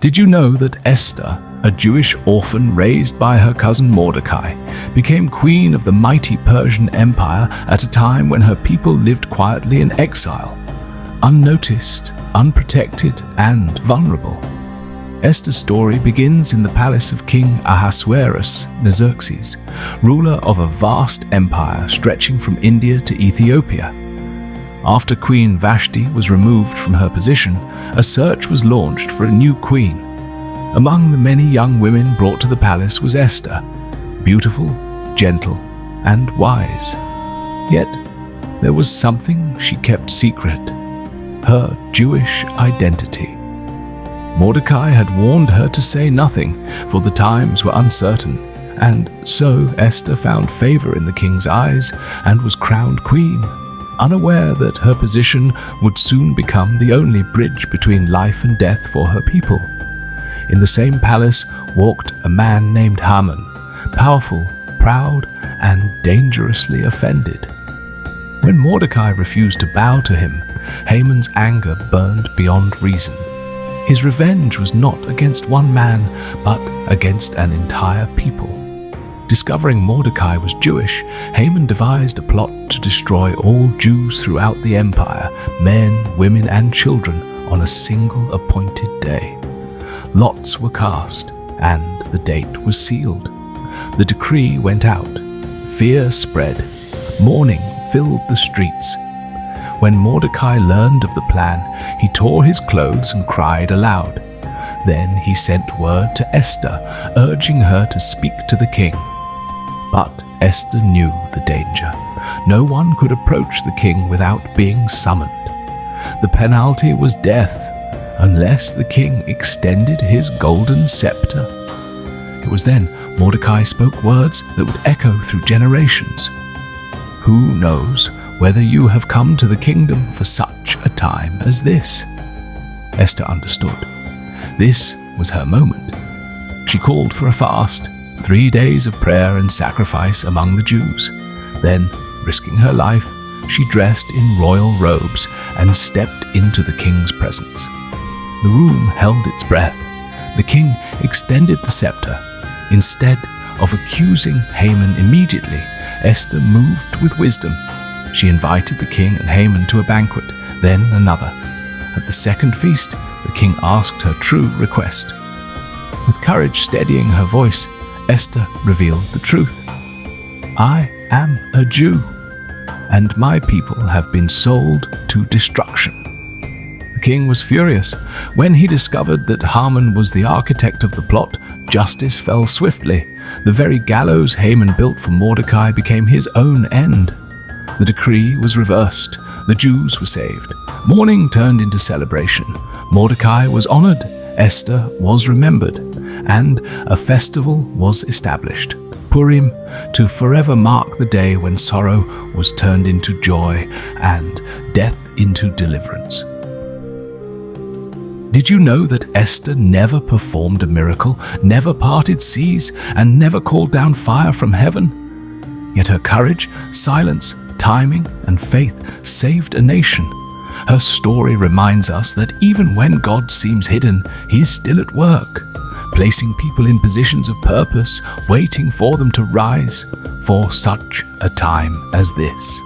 Did you know that Esther, a Jewish orphan raised by her cousin Mordecai, became queen of the mighty Persian Empire at a time when her people lived quietly in exile, unnoticed, unprotected, and vulnerable? Esther's story begins in the palace of King Ahasuerus Xerxes, ruler of a vast empire stretching from India to Ethiopia. After Queen Vashti was removed from her position, a search was launched for a new queen. Among the many young women brought to the palace was Esther, beautiful, gentle, and wise. Yet there was something she kept secret: her Jewish identity. Mordecai had warned her to say nothing, for the times were uncertain, and so Esther found favor in the king's eyes and was crowned queen, unaware that her position would soon become the only bridge between life and death for her people. In the same palace walked a man named Haman, powerful, proud, and dangerously offended. When Mordecai refused to bow to him, Haman's anger burned beyond reason. His revenge was not against one man, but against an entire people. Discovering Mordecai was Jewish, Haman devised a plot to destroy all Jews throughout the empire, men, women, and children, on a single appointed day. Lots were cast, and the date was sealed. The decree went out. Fear spread. Mourning filled the streets. When Mordecai learned of the plan, he tore his clothes and cried aloud. Then he sent word to Esther, urging her to speak to the king. But Esther knew the danger. No one could approach the king without being summoned. The penalty was death, unless the king extended his golden scepter. It was then Mordecai spoke words that would echo through generations. Who knows whether you have come to the kingdom for such a time as this? Esther understood. This was her moment. She called for a fast, 3 days of prayer and sacrifice among the Jews. Then, risking her life, she dressed in royal robes and stepped into the king's presence. The room held its breath. The king extended the scepter. Instead of accusing Haman immediately, Esther moved with wisdom. She invited the king and Haman to a banquet, then another. At the second feast, the king asked her true request. With courage steadying her voice, Esther revealed the truth. I am a Jew, and my people have been sold to destruction. The king was furious. When he discovered that Haman was the architect of the plot, justice fell swiftly. The very gallows Haman built for Mordecai became his own end. The decree was reversed. The Jews were saved. Mourning turned into celebration. Mordecai was honored. Esther was remembered. And a festival was established, Purim, to forever mark the day when sorrow was turned into joy and death into deliverance. Did you know that Esther never performed a miracle, never parted seas, and never called down fire from heaven? Yet her courage, silence, timing, and faith saved a nation. Her story reminds us that even when God seems hidden, He is still at work, placing people in positions of purpose, waiting for them to rise for such a time as this.